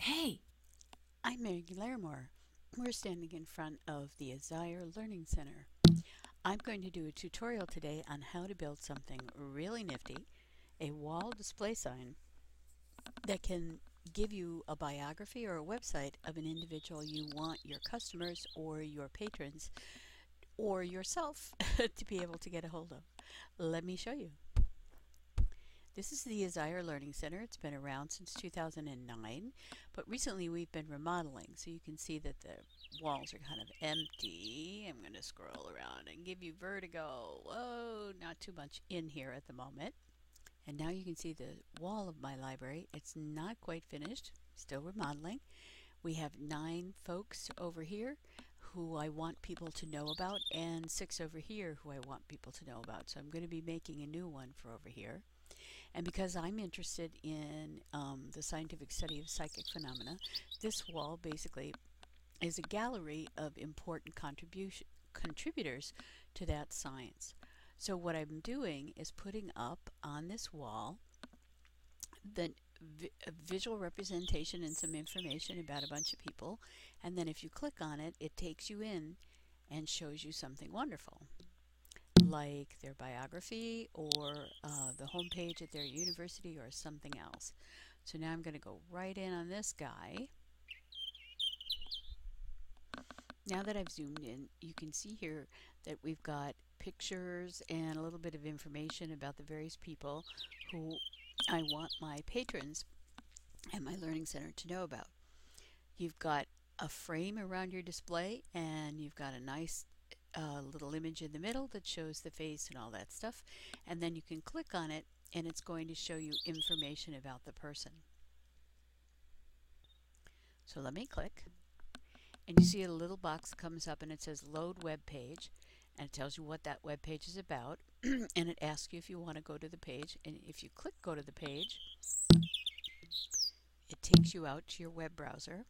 Hey, I'm Maggie Larimore. We're standing in front of the Azire Learning Center. I'm going to do a tutorial today on how to build something really nifty, a wall display sign that can give you a biography or a website of an individual you want your customers or your patrons or yourself to be able to get a hold of. Let me show you. This is the Azire Learning Center. It's been around since 2009, but recently we've been remodeling, so you can see that the walls are kind of empty. I'm going to scroll around and give you vertigo. Whoa, not too much in here at the moment. And now you can see the wall of my library. It's not quite finished, still remodeling. We have 9 folks over here who I want people to know about, and 6 over here who I want people to know about. So I'm going to be making a new one for over here. And because I'm interested in the scientific study of psychic phenomena, this wall basically is a gallery of important contributors to that science. So what I'm doing is putting up on this wall the visual representation and some information about a bunch of people, and then if you click on it, it takes you in and shows you something wonderful, like their biography or the homepage at their university or something else. So now I'm going to go right in on this guy. Now that I've zoomed in, you can see here that we've got pictures and a little bit of information about the various people who I want my patrons and my learning center to know about. You've got a frame around your display, and you've got a nice little image in the middle that shows the face and all that stuff, and then you can click on it and it's going to show you information about the person. So let me click, and you see a little box comes up and it says load web page, and it tells you what that web page is about and it asks you if you want to go to the page, and if you click go to the page, it takes you out to your web browser,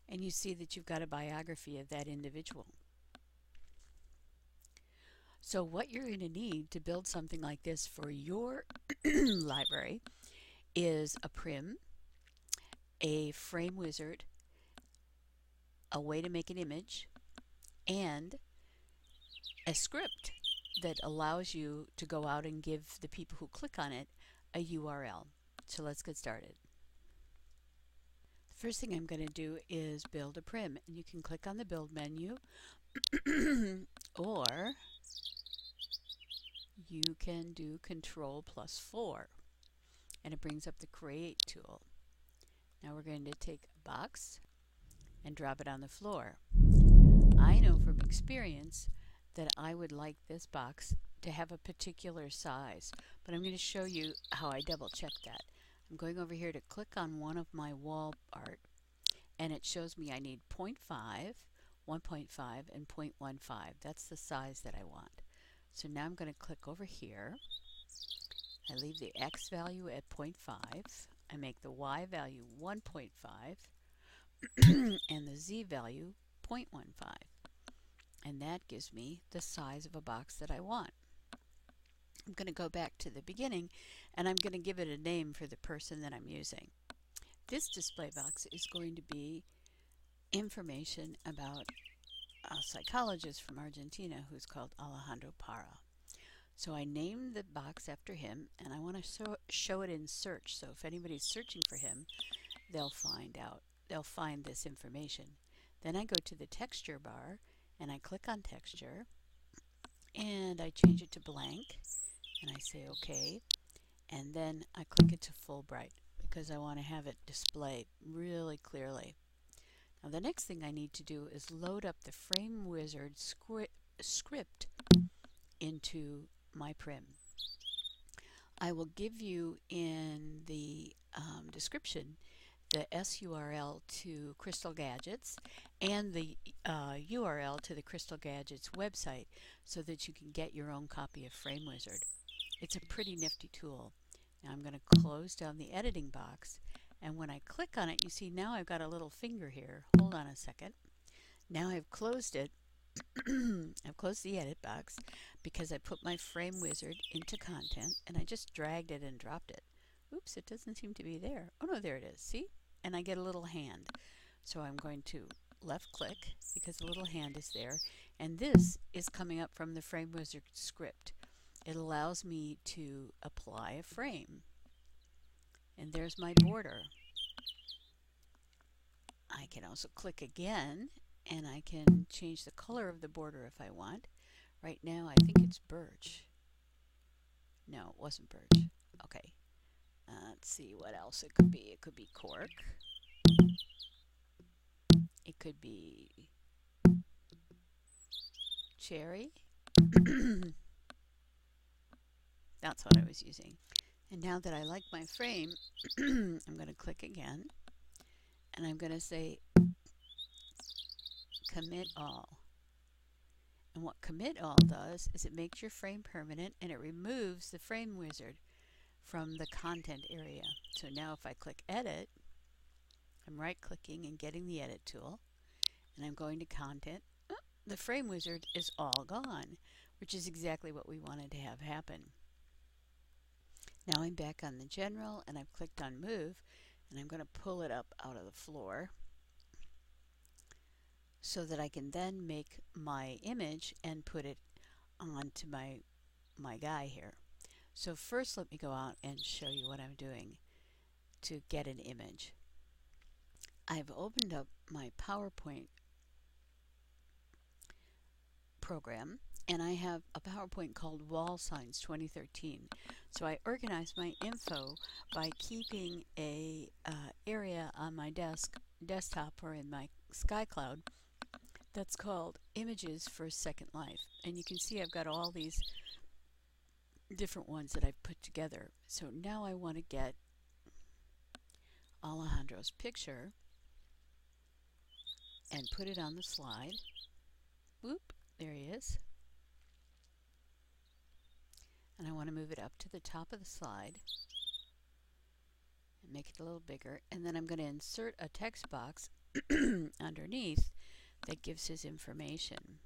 and you see that you've got a biography of that individual. So what you're going to need to build something like this for your library is a prim, a frame wizard, a way to make an image, and a script that allows you to go out and give the people who click on it a URL. So let's get started. The first thing I'm going to do is build a prim, and you can click on the build menu or you can do Control+4 and it brings up the create tool. Now we're going to take a box and drop it on the floor. I know from experience that I would like this box to have a particular size, but I'm going to show you how I double check that. I'm going over here to click on one of my wall art, and it shows me I need 0.5, 1.5, and 0.15. That's the size that I want. So now I'm going to click over here. I leave the X value at 0.5. I make the Y value 1.5 and the Z value 0.15. And that gives me the size of a box that I want. I'm going to go back to the beginning, and I'm going to give it a name for the person that I'm using. This display box is going to be information about a psychologist from Argentina who's called Alejandro Para. So I named the box after him, and I want to show it in search. So if anybody's searching for him, they'll find this information. Then I go to the texture bar, and I click on texture, and I change it to blank, and I say OK, and then I click it to full bright because I want to have it display really clearly. Now the next thing I need to do is load up the Frame Wizard script into my prim. I will give you in the description the SURL to Crystal Gadgets and the URL to the Crystal Gadgets website so that you can get your own copy of Frame Wizard. It's a pretty nifty tool. Now I'm going to close down the editing box, and when I click on it, you see now I've got a little finger here. Hold on a second. Now I've closed it. I've closed the edit box because I put my Frame Wizard into content and I just dragged it and dropped it. Oops, it doesn't seem to be there. Oh no, there it is. See? And I get a little hand. So I'm going to left click because the little hand is there. And this is coming up from the Frame Wizard script. It allows me to apply a frame. And there's my border. I can also click again and I can change the color of the border if I want. Right now I think it's birch. No, it wasn't birch. Okay. Let's see what else it could be. It could be cork. It could be cherry. That's what I was using. And now that I like my frame, I'm going to click again. And I'm going to say commit all. And what commit all does is it makes your frame permanent and it removes the Frame Wizard from the content area. So now if I click edit, I'm right clicking and getting the edit tool and I'm going to content. Oh, the Frame Wizard is all gone, which is exactly what we wanted to have happen. Now I'm back on the general and I've clicked on move and I'm going to pull it up out of the floor so that I can then make my image and put it onto my guy here. So first let me go out and show you what I'm doing to get an image. I've opened up my PowerPoint program and I have a PowerPoint called Wall Signs 2013. So I organize my info by keeping a area on my desktop or in my SkyCloud that's called Images for Second Life. And you can see I've got all these different ones that I've put together. So now I want to get Alejandro's picture and put it on the slide. Whoop, there he is. And I want to move it up to the top of the slide and make it a little bigger. And then I'm going to insert a text box underneath that gives his information.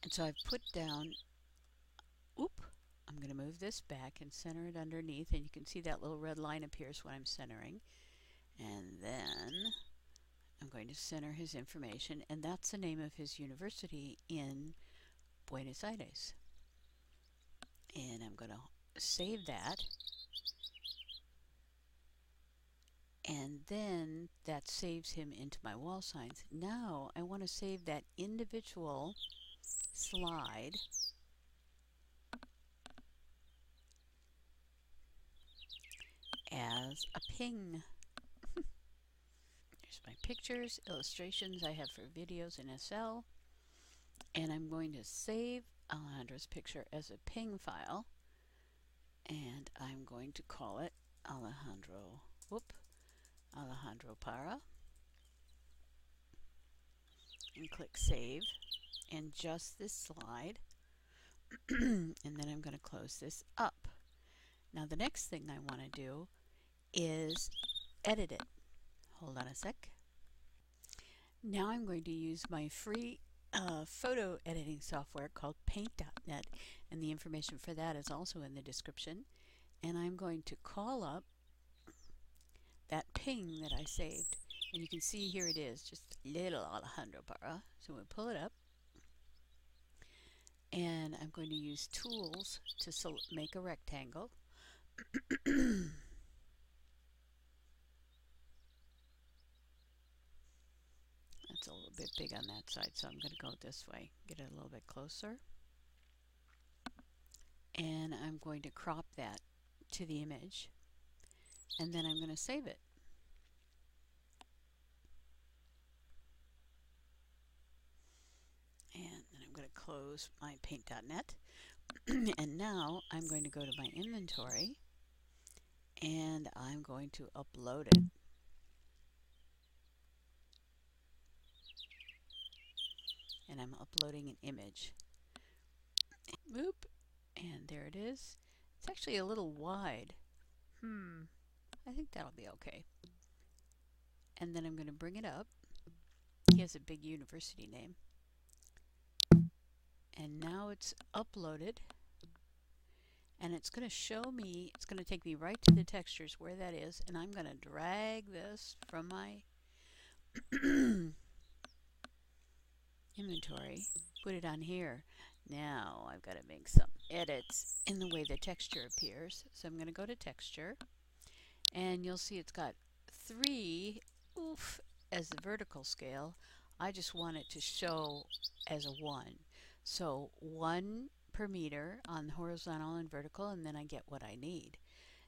And so I've put down, I'm going to move this back and center it underneath, and you can see that little red line appears when I'm centering. And then I'm going to center his information, and that's the name of his university in Buenos Aires. And I'm going to save that. And then that saves him into my wall signs. Now I want to save that individual slide as a ping. There's my pictures, illustrations I have for videos in SL. And I'm going to save Alejandro's picture as a ping file. And I'm going to call it Alejandro Parra. And click save. And just this slide. And then I'm going to close this up. Now the next thing I want to do is edit it. Hold on a sec. Now I'm going to use my free photo editing software called Paint.net, and the information for that is also in the description. And I'm going to call up that ping that I saved. And you can see here it is, just little Alejandro Parra. So we'll pull it up. And I'm going to use tools to make a rectangle. That's a little bit big on that side, so I'm going to go this way, get it a little bit closer. And I'm going to crop that to the image, and then I'm going to save it. And then I'm going to close my Paint.net. And now I'm going to go to my inventory, and I'm going to upload it. And I'm uploading an image. Oop. And there it is. It's actually a little wide. I think that'll be okay. And then I'm going to bring it up. He has a big university name. And now it's uploaded. And it's going to show me, it's going to take me right to the textures where that is. And I'm going to drag this from my inventory, put it on here. Now I've got to make some edits in the way the texture appears. So I'm going to go to texture. And you'll see it's got 3 as the vertical scale. I just want it to show as a 1. So 1 per meter on horizontal and vertical, and then I get what I need.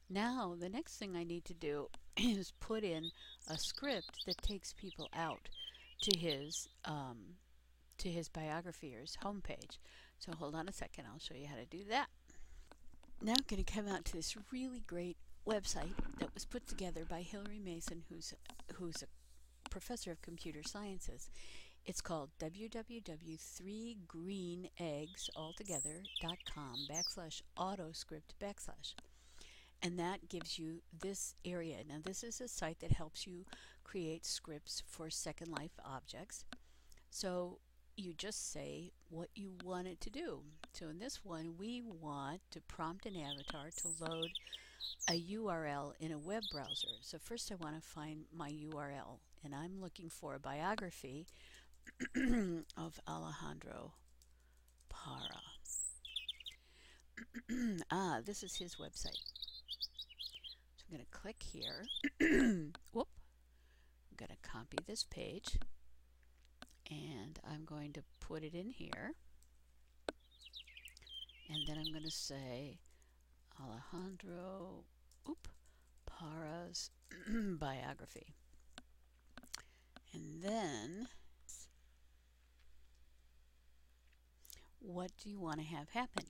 Now the next thing I need to do is put in a script that takes people out to his biography or his homepage. So hold on a second, I'll show you how to do that. Now I'm going to come out to this really great website that was put together by Hilary Mason, who's a professor of computer sciences. It's called www.3greeneggs.com/autoscript/. And that gives you this area. Now this is a site that helps you create scripts for Second Life objects. So you just say what you want it to do. So in this one, we want to prompt an avatar to load a URL in a web browser. So first I want to find my URL, and I'm looking for a biography of Alejandro Parra. This is his website. So I'm going to click here. Whoop. I'm going to copy this page, and I'm going to put it in here. And then I'm going to say Alejandro Parra's biography. And then, what do you want to have happen?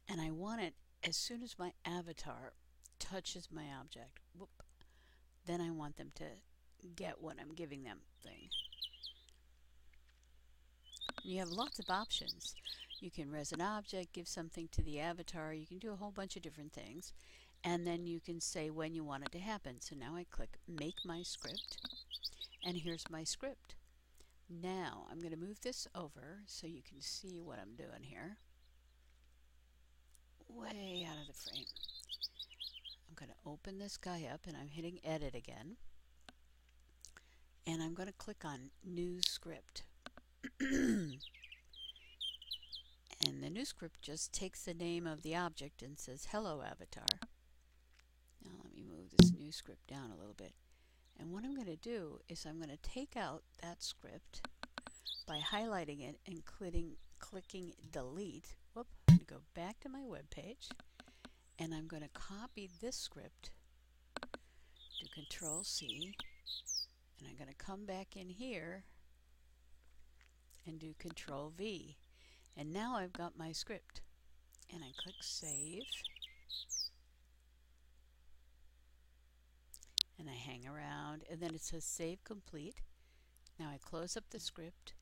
And I want it as soon as my avatar touches my object. Then I want them to get what I'm giving them thing. And you have lots of options. You can res an object, give something to the avatar. You can do a whole bunch of different things. And then you can say when you want it to happen. So now I click Make My Script. And here's my script. Now I'm going to move this over so you can see what I'm doing here. Way out of the frame. I'm going to open this guy up, and I'm hitting Edit again. And I'm going to click on New Script. And the new script just takes the name of the object and says, Hello, Avatar. Now let me move this new script down a little bit. And what I'm going to do is I'm going to take out that script by highlighting it and clicking Delete. I'm going to go back to my web page, and I'm going to copy this script, do Control C, and I'm going to come back in here and do Control V. And now I've got my script. And I click Save. And I hang around, and then it says Save Complete. Now I close up the script,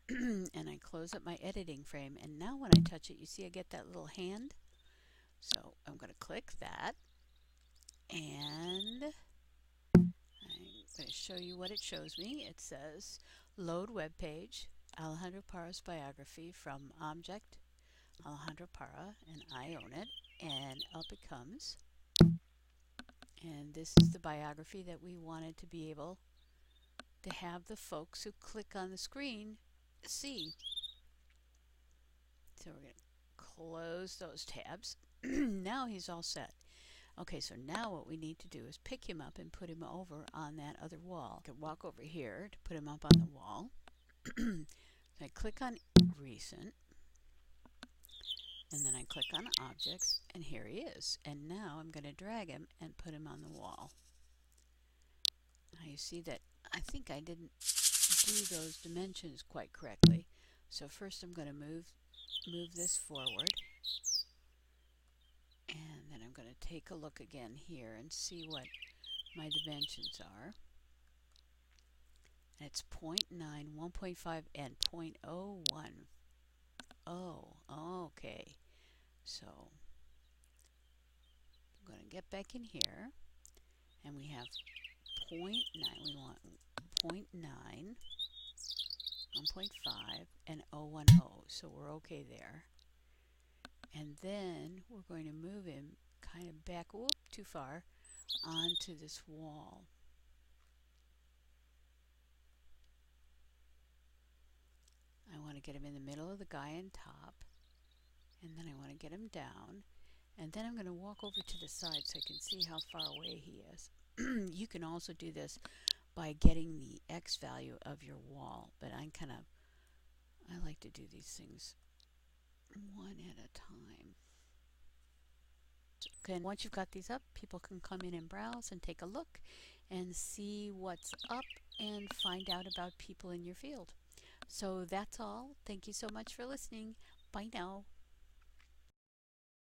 and I close up my editing frame. And now when I touch it, you see I get that little hand. So I'm going to click that, and I'm going to show you what it shows me. It says Load Web Page, Alejandro Parra's biography from Object, Alejandro Parra, and I own it, and up it comes. And this is the biography that we wanted to be able to have the folks who click on the screen see. So we're going to close those tabs. Now he's all set. Okay, so now what we need to do is pick him up and put him over on that other wall. I can walk over here to put him up on the wall. So I click on Recent, and then I click on Objects, and here he is. And now I'm going to drag him and put him on the wall. Now you see that I think I didn't do those dimensions quite correctly. So first I'm going to move this forward, and then I'm going to take a look again here and see what my dimensions are. It's 0.9, 1.5, and 0.010. Oh, okay. So I'm going to get back in here, and we have 0.9. We want 0.9, 1.5, and 010. So we're okay there. And then we're going to move him kind of back, whoop, too far, onto this wall. I want to get him in the middle of the guy on top, and then I want to get him down, and then I'm going to walk over to the side so I can see how far away he is. You can also do this by getting the X value of your wall, but I like to do these things one at a time. And once you've got these up, people can come in and browse and take a look and see what's up and find out about people in your field. So that's all. Thank you so much for listening. Bye now.